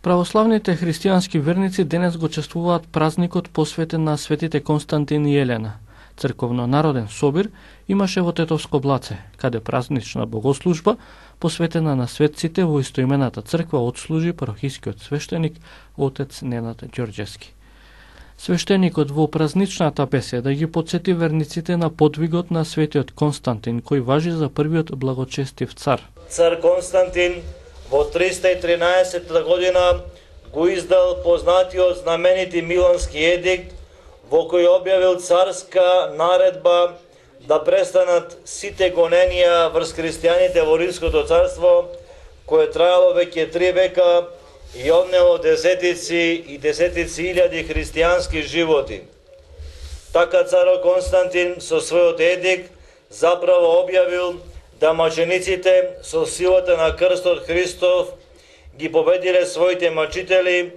Православните христијански верници денес го чествуваат празникот посветен на светите Константин и Елена. Црковно-народен собир имаше во Тетовско Блаце, каде празнична богослужба посветена на светците во истоимената црква отслужи парохискиот свештеник отец Ненад Ѓорѓевски. Свештеникот во празничната беседа ги потсети верниците на подвигот на светиот Константин, кој важи за првиот благочестив цар. Цар Константин во 313 година го издал познатиот знаменити Милански едикт, во кој објавил царска наредба да престанат сите гоненија врз христијаните во Римското царство, кое траело веќе 3 века и однело десетици и десетици илјади христијански животи. Така цар Константин со својот едикт заправо објавил да мачениците со силата на крстот Христов ги победиле своите мачители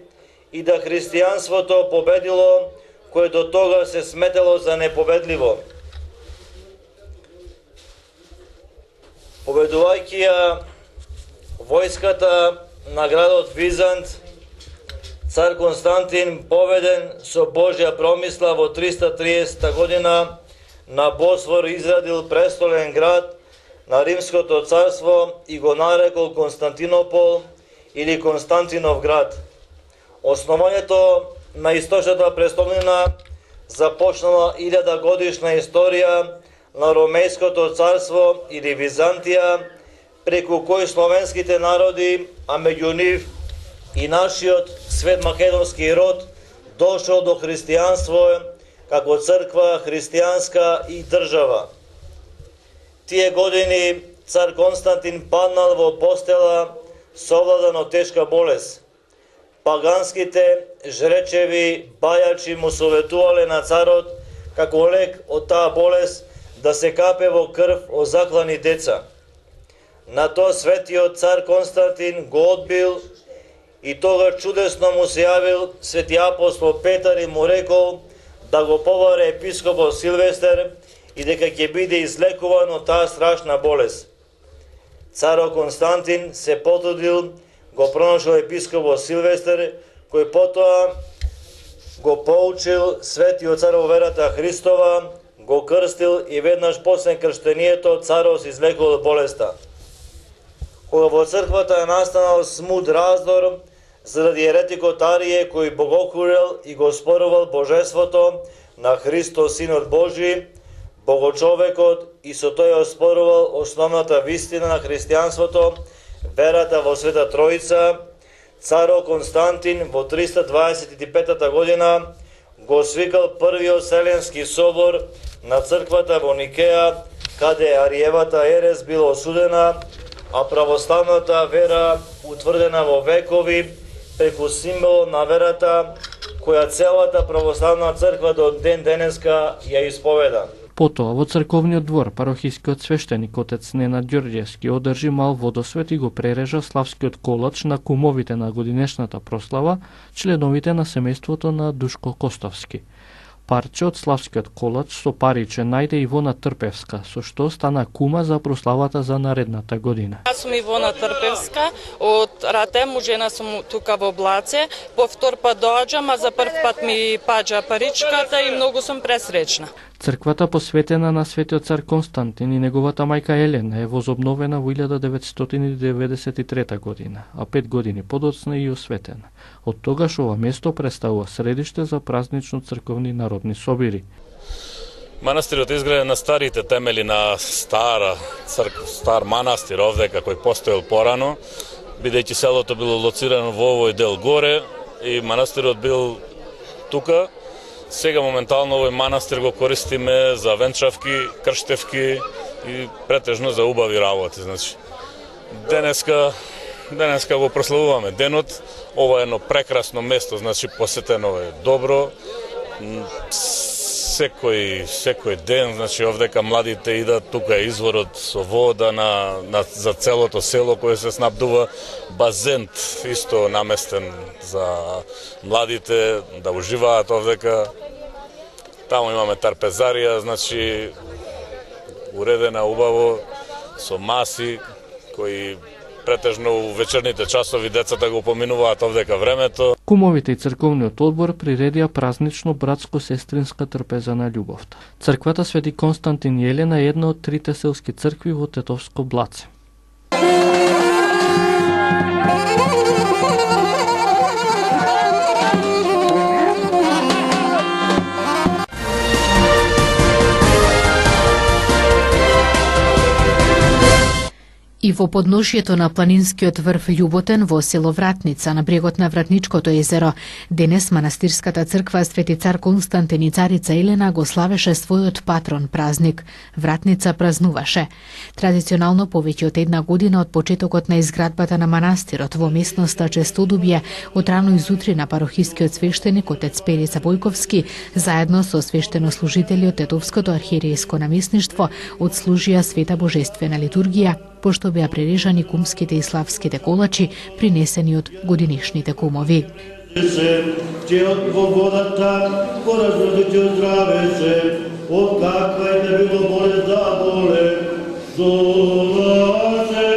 и да христијанството победило кое до тога се сметало за непобедливо. Победувајќи ја војската на градот Визант, цар Константин поведен со Божја промисла во 330 година на Босфор изградил престолен град на Римското царство и го нарекол Константинопол или Константинов град. Основањето на источната престолнина започнала 1000 годишна историја на Ромејското царство или Византија, преку кој словенските народи, а меѓу нив и нашиот свет македонски род, дошол до христијанство како црква христијанска и држава. Тие години цар Константин паднал во постела совладан од тешка болест. Паганските жречеви бајачи му советувале на царот како лек од таа болест да се капе во крв од заклани деца. На тоа светиот цар Константин го одбил и тога чудесно му се јавил свети апостол Петар и му рекол да го поваре епископот Силвестер и дека ќе биде излекуван од таа страшна болест. Царо Константин се потрудил, го пронашол епископот Силвестер, кој потоа го поучил светиот цар во верата Христова, го крстил и веднаш после крштението царот се излекувал од болеста. Кога во црквата е настанал смут раздор заради еретикот Арие кој богохулел и го спорувал божеството на Христос Синот Божи, Богочовекот, и со тој оспорувал основната вистина на христијанството, верата во Света Троица, царо Константин во 325 година го свикал првиот Вселенски собор на црквата во Никеја, каде Ариевата ерес била осудена, а православната вера утврдена во векови преку символ на верата која целата православна црква до ден денеска ја исповеда. Потоа во црковниот двор парохискиот свештеник отец Ненад Ѓорѓевски одржи мал водосвет и го прережа славскиот колач на кумовите на годинешната прослава, членовите на семејството на Душко Костовски. Парче од славскиот колач со париче најде Ивона Трпевска, со што стана кума за прославата за наредната година. Јас сум Ивона Трпевска, од Ратем, жена сум тука во Блаце. По втор пат доаѓам, а за прв пат ми паѓа паричката и многу сум пресречна. Црквата посветена на светиот цар Константин и неговата мајка Елена е возобновена во 1993 година, а 5 години подоцна и осветена. Од тогаш ова место представува средиште за празнично црковни народни собири. Манастирот е изграден на старите темели на стар манастир овдека кој постоел порано, бидејќи селото било лоцирано во овој дел горе и манастирот бил тука. Сега моментално овој манастир го користиме за венчавки, крштевки и претежно за убави работи. Значи, денеска го прославуваме денот. Ова е едно прекрасно место, значи посетено е добро. Секој ден, значи овдека младите идат, тука е изворот со вода за целото село кое се снабдува, базент исто наместен за младите да уживаат овдека. Таму имаме тарпезарија, значи уредена убаво со маси кои претежно у вечерните часови децата го поминуваат овдека времето. Кумовите и црковниот одбор приредија празнично братско-сестринска трпеза на љубовта. Црквата Свети Константин и Елена е една од трите селски цркви во Тетовско Блаце. И во подножјето на планинскиот врв Љуботен во село Вратница на брегот на Вратничкото езеро, денес манастирската црква Свети цар Константин и царица Елена го славеше својот патрон празник. Вратница празнуваше. Традиционално повеќе од една година од почетокот на изградбата на манастирот во местноста Честодубје, од рано изутрина парохискиот свештеник отец Перица Бојковски заедно со свештенослужители од Тетовското архиерејско наместништво отслужија света божествена литургија, пошто беа прережани кумските и славските колачи, принесени од годинишните кумови. Во водата го разродите оздравеше, од каква е те било болест да боле, золаше.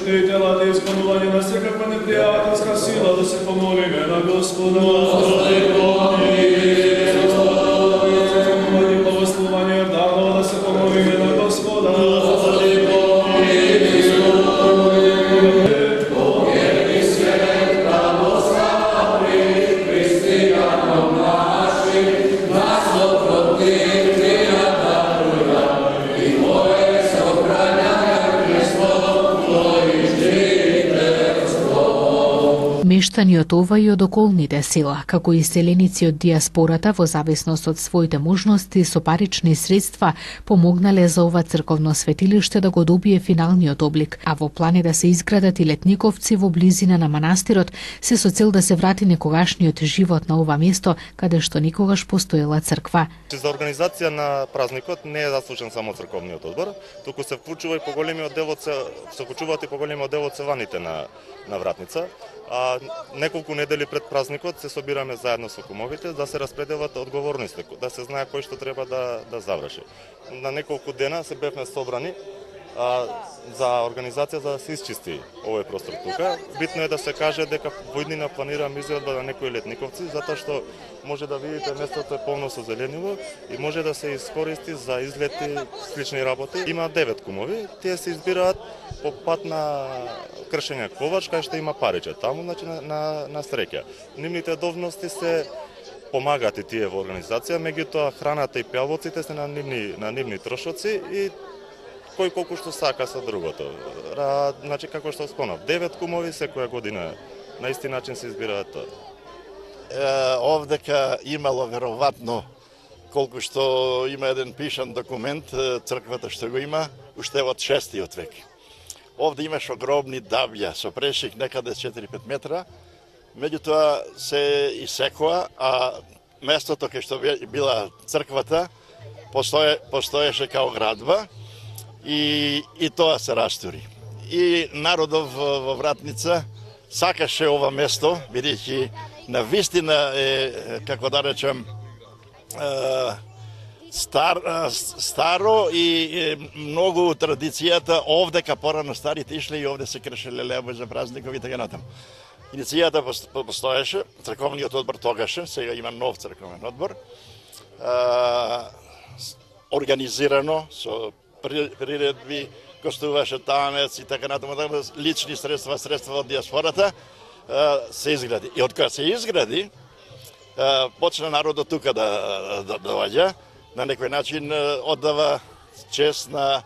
И телата исполнување на секаква непријателска сила, да се помолиме на Господа. Благословување Јорданова, да се помолиме на Господа. Мештани од ова и од околните села, како и селеници од диаспората во зависност од своите можности со парични средства помогнале за ова црковно светилиште да го добие финалниот облик, а во план е да се изградат и летниковци во близина на манастирот, се со цел да се врати некогашниот живот на ова место каде што никогаш постоела црква. За организација на празникот не е заслужен само црковниот одбор, туку се вклучува и поголемиот дел од цеваните на Вратница. А неколку недели пред празникот се собираме заедно со кумовите да се распределат одговорности, да се знае кој што треба да заврши. На неколку дена се бевме собрани за организација за да се исчисти овој простор тука. Битно е да се каже дека во иднина планираме изградба на некои летниковци, затоа што може да видите местото е полно со зелениво и може да се искористи за излети, слични работи. Има 9 кумови, тие се избираат по пат на Кршења Ковач, кај што има париче. Таму, значи, на среќа. Нивните должности се помагаат и тие во организација, меѓутоа храната и пјалоците се на нивни трошоци и кој колку што сака со другото. Значи, како што спомнав, 9 кумови секоја година на исти начин се избираат тоа. Овдека имало веројатно колку што има еден пишан документ, црквата што го има, уште од 6-тиот век. Овде имаш огромни давја со прешик некаде 4-5 метра, меѓутоа се исекоа, а местото кај што била црквата постоеше као градба и тоа се растури. И народов во Вратница сакаше ова место, бидејќи на вистина е, како да речем, старо и многу традицијата овдека порано старите ишле и овде се кршеле лебови за празникови и така натаму. Иницијата постоеше, црковниот одбор тогаше, сега има нов црковен одбор, организирано со приредби, гостуваше танец и така натаму, лични средства од диаспората, се изгради. И од кога се изгради, почна народот тука да доаѓа, на некој начин оддава чест на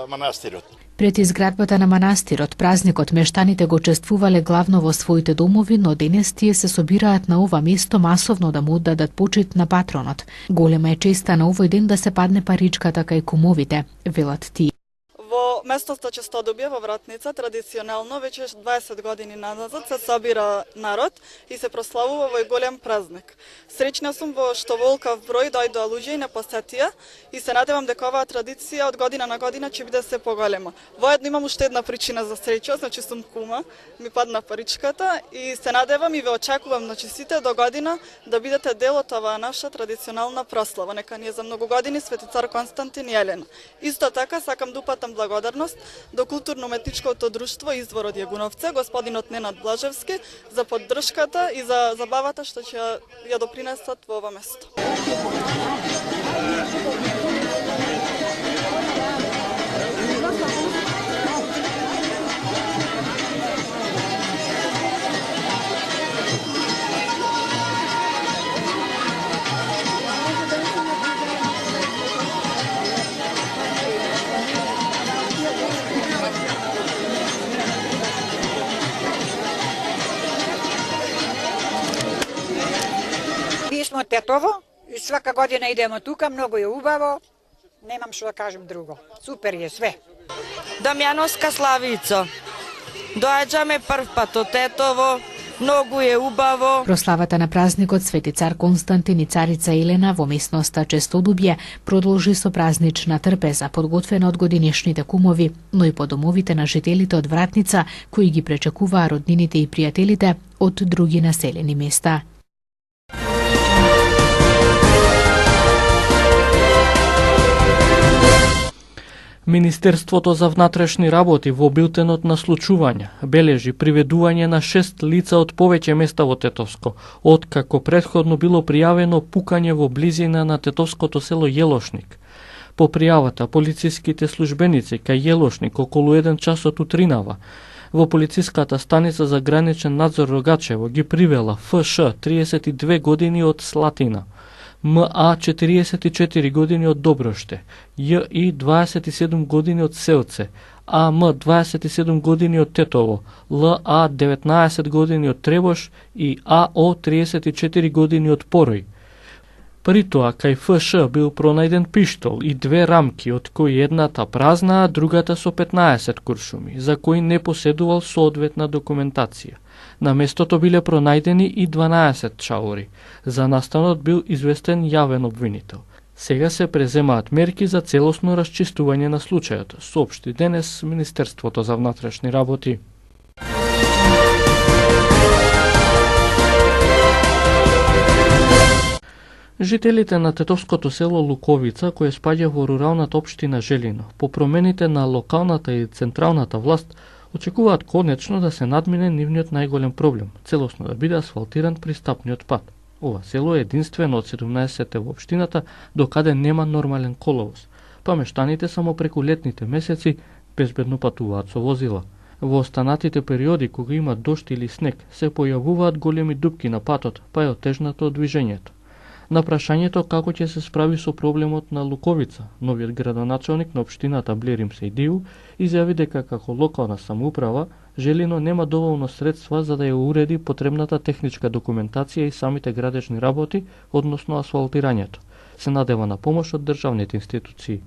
манастирот. Пред изградбата на манастирот, празникот мештаните го чествувале главно во своите домови, но денес тие се собираат на ова место масовно да му оддадат почит на патронот. Голема е честа на овој ден да се падне паричката кај кумовите, велат тие. Во местноста Честодубје во Вратница традиционално веќе 20 години назад се собира народ и се прославува овој голем празник. Среќна сум во што волкав број дојдоа луѓе и не посетија и се надевам дека оваа традиција од година на година ќе биде се поголема. Воедно имам уште една причина за среќа, значи сум кума, ми падна паричката и се надевам и ве очекувам, значи сите до година да бидете дел од оваа наша традиционална прослава. Нека ни е за многу години Свети цар Константин и Елена. Исто така сакам да упатам благодарност благодарност до културно-уметничкото друштво Извор од Јагуновце, господинот Ненад Блажевски, за поддршката и за забавата што ќе ја допринесат во ова место. Смо Тетово и свака година идемо тука, многу е убаво, немам што да кажем друго. Супер е све. Дамјановска Славица. Доаѓаме прв пат од Тетово, многу е убаво. Прославата на празникот Свети цар Константин и царица Елена во местноста Честолюбје продолжи со празнична трпеза, подготвена од годинешните кумови, но и по домовите на жителите од Вратница, кои ги пречекуваа роднините и пријателите од други населени места. Министерството за внатрешни работи во билтенот на случувања бележи приведување на 6 лица од повеќе места во Тетовско, откако претходно било пријавено пукање во близина на тетовското село Јелошник. По пријавата, полициските службеници кај Јелошник околу 1 часот утринава во полициската станица за граничен надзор Рогачево ги привела ФШ 32 години од Слатина, МА 44 години од Доброште, ЈИ 27 години од Селце, АМ 27 години од Тетово, ЛА 19 години од Требош и АО 34 години од Порој. При тоа, кај ФШ бил пронајден пиштол и 2 рамки, од кои едната празна, а другата со 15 куршуми, за кои не поседувал соодветна документација. На местото биле пронајдени и 12 чаури. За настанот бил известен јавен обвинител. Сега се преземаат мерки за целосно расчистување на случајот, соопшти денес Министерството за внатрешни работи. Жителите на тетовското село Луковица, кое спаѓа во руралната општина Желино, по промените на локалната и централната власт, очекуваат конечно да се надмине нивниот најголем проблем, целосно да биде асфалтиран пристапниот пат. Ова село е единствено од 17-те во општината, докаде нема нормален коловоз, па мештаните само преку летните месеци безбедно патуваат со возила. Во останатите периоди, кога има дожд или снег, се појавуваат големи дупки на патот, па е отежнато движењето. На прашањето како ќе се справи со проблемот на Луковица, новиот градоначалник на општината Блерим Сејдиу изјави дека како локална самоуправа Желино нема доволно средства за да ја уреди потребната техничка документација и самите градежни работи, односно асфалтирањето. Се надева на помош од државните институции.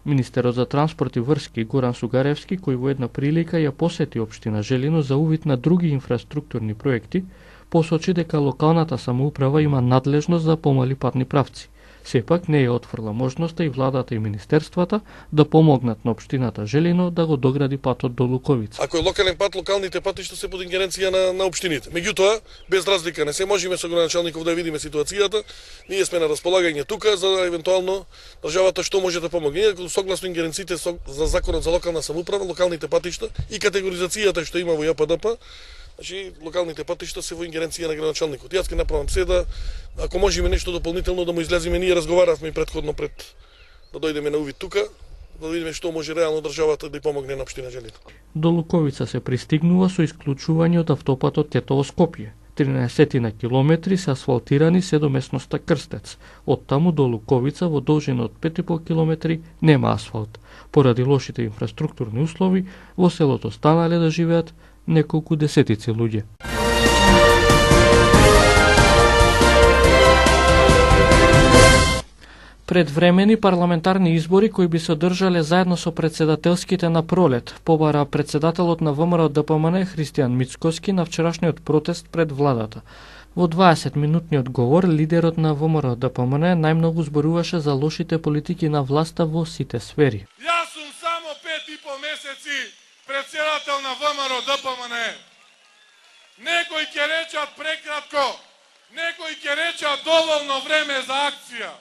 Министерот за транспорт и врски Горан Сугаревски, кој во една прилика ја посети општина Желино за увид на други инфраструктурни проекти, посочи дека локалната самоуправа има надлежност за помали патни правци. Сепак не ја отфрла можноста и владата и министерствата да помогнат на општината Желино да го догради патот до Луковица. Ако е локален пат, локалните патишта се под ингеренција на општините. Меѓутоа, без разлика не се можеме со градоначалников да видиме ситуацијата. Ние сме на располагање тука за да евентуално државата што може да помогне. Согласно ингеренциите за законот за локална самоуправа, локалните патишта и категоризацијата што има во ЈПДП, значи локалните патишта се во ингеренција на градоначалникот. Јас ќе направам се да ако можеме нешто дополнително да му излеземе, ние разговаравме и претходно пред да дојдеме на увид тука, да видиме што може реално државата да ја помогне на општина Желино. До Луковица се пристигнува со исклучување од автопатот Тетово-Скопје. 13 на километри се асфалтирани се до местноста Крстец. Од таму до Луковица во должина од 5,5 километри нема асфалт. Поради лошите инфраструктурни услови, во селото станале да живеат неколку десетици луѓе. Предвремени парламентарни избори кои би се одржале заедно со председателските на пролет, побара председателот на ВМРО ДПМН Христијан Мицкоски на вчерашниот протест пред владата. Во 20-минутниот говор, лидерот на ВМРО ДПМН најмногу зборуваше за лошите политики на власта во сите сфери. Јас сум само 5,5 месеци председател на ВМРО ДПМН. Некои ќе речат прекратко, некои ќе речат доволно време за акција.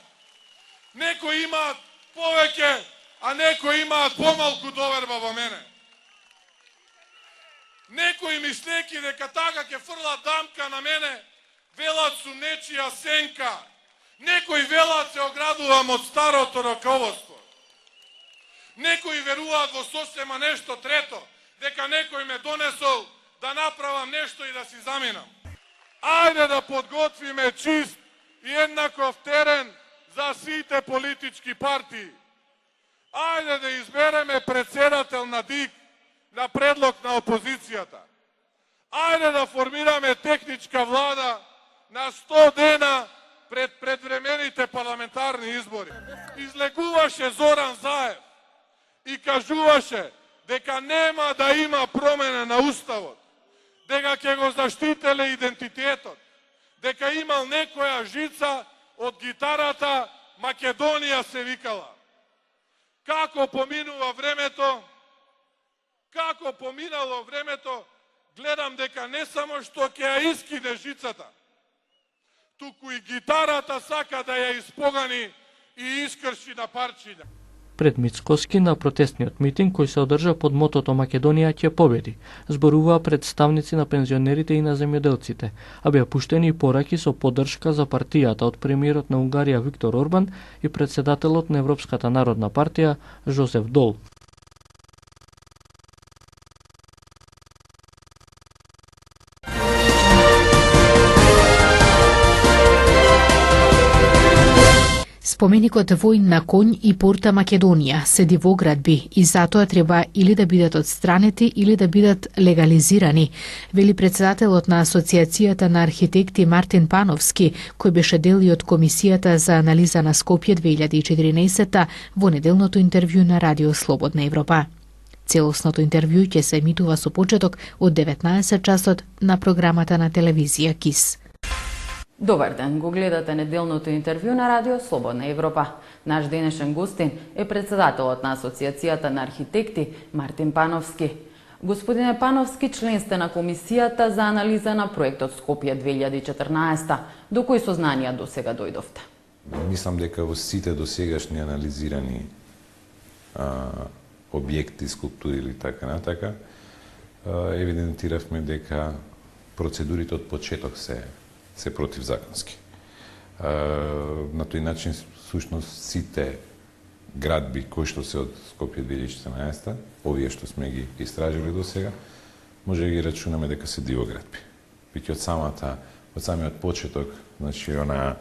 Некои имаат повеќе, а некои имаат помалку доверба во мене. Некои мислејќи дека така ќе фрлат дамка на мене, велат сум нечија сенка. Некои велат се оградувам од старото раководство. Некои веруваат во сосема нешто трето, дека некој ме донесол да направам нешто и да си заминам. Ајде да подготвиме чист и еднаков терен за сите политички партии. Ајде да избереме председател на ДИК на предлог на опозицијата. Ајде да формираме техничка влада на 100 дена пред предвремените парламентарни избори. Излегуваше Зоран Заев и кажуваше дека нема да има промена на уставот, дека ќе го заштителе идентитетот, дека имал некоја жица од гитарата Македонија се викала. Како поминува времето, како поминало времето, гледам дека не само што ќе ја искине жицата, туку и гитарата сака да ја испогани и искрши на парчиња. Пред Мицкоски на протестниот митинг кој се одржа под мотото Македонија ќе победи, зборуваа представници на пензионерите и на земјоделците, а беа пуштени и пораки со поддршка за партијата од премиерот на Унгарија Виктор Орбан и председателот на Европската народна партија Жозеф Дол. Споменикот Воин на конј и порта Македонија седи во градби и затоа треба или да бидат отстранети или да бидат легализирани, вели председателот на Асоциацијата на архитекти Мартин Пановски, кој беше дел и од Комисијата за анализа на Скопје 2014 во неделното интервју на Радио Слободна Европа. Целосното интервју ќе се емитува со почеток од 19 часот на програмата на телевизија КИС. Добар ден, го гледате неделното интервју на Радио Слободна Европа. Наш денешен гостин е председателот на Асоциацијата на архитекти Мартин Пановски. Господине Пановски, член сте на Комисијата за анализа на проектот Скопје 2014. До кои сознанија до сега дојдовте? Мислам дека во сите досегашни анализирани објекти, скулптури или така натака, евидентиравме дека процедурите од почеток се противзаконски. На тој начин, сушност, сите градби кои што се од Скопје 2014, овие што сме ги истражили до сега, може да ги рачунаме дека се дивоградби. Веќе од самиот почеток, значи, она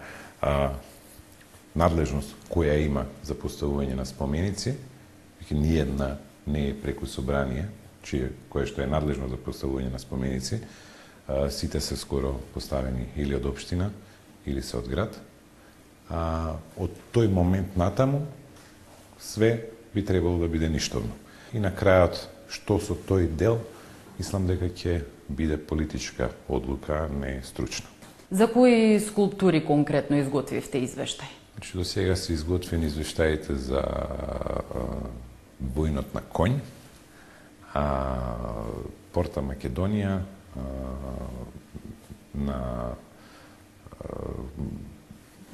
надлежност која има за поставување на споменици, веќе ниедна не е преку собрание, кое што е надлежно за поставување на споменици, сите се скоро поставени или од општина, или се од град. Од тој момент натаму, све би требало да биде ништовно. И на крајот, што со тој дел, мислам дека ќе биде политичка одлука, не стручна. За кои скулптури конкретно изготвивте извештај? Значи, до сега се изготвени извештаите за војнот на конј, порта Македонија, на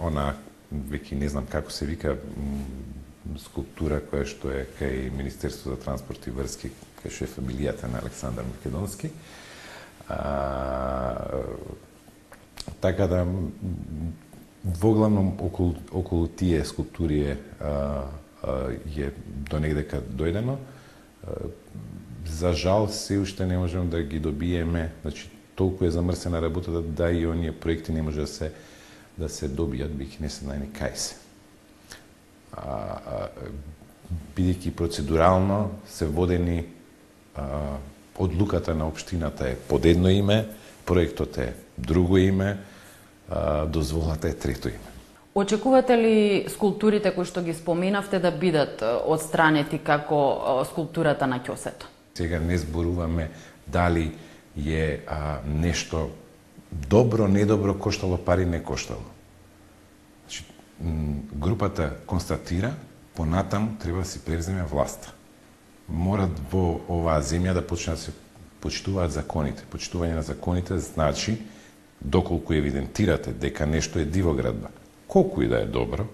она, веќе не знам како се вика, скулптура која што е кај Министерство за транспорт и врски, кај што е фамилијата на Александар Македонски. Така да, воглавном околу тие скулптури е до негдека дојдено. За жал, се уште не можеме да ги добиеме, значи, толку е замрсена работата, да и оние проекти не може да се добијат, бидејќи не се знаени кај се. Бидејќи процедурално се водени, одлуката на општината е под едно име, проектот е друго име, дозволата е трето име. Очекувате ли скулптурите кои што ги споменавте да бидат отстранети како скулптурата на ќосето? Сега не зборуваме дали е нешто добро, недобро, коштало пари, не коштало. Значи, групата констатира, понатаму треба да си превземе власта. Морат во оваа земја да почнат да се почитуваат законите. Почитување на законите значи, доколку евидентирате дека нешто е дивоградба, колку и да е добро,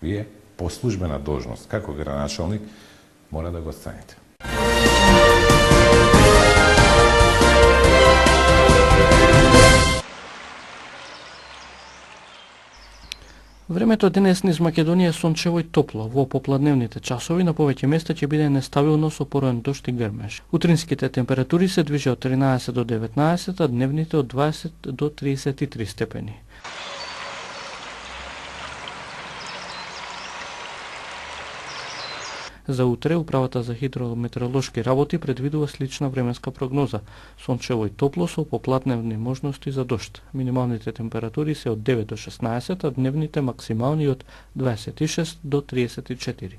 вие по службена должност, како градоначалник, мора да го отстраните. Времето денес низ Македонија е сончево и топло. Во попладневните часови на повеќе места ќе биде нестабилно со пороен дожд и грмеж. Утринските температури се движат од 13 до 19, а дневните од 20 до 33 степени. За утре управата за хидрометеоролошки работи предвидува слична временска прогноза. Сончево и топло со попладневни можности за дожд. Минималните температури се од 9 до 16, а дневните максимални од 26 до 34.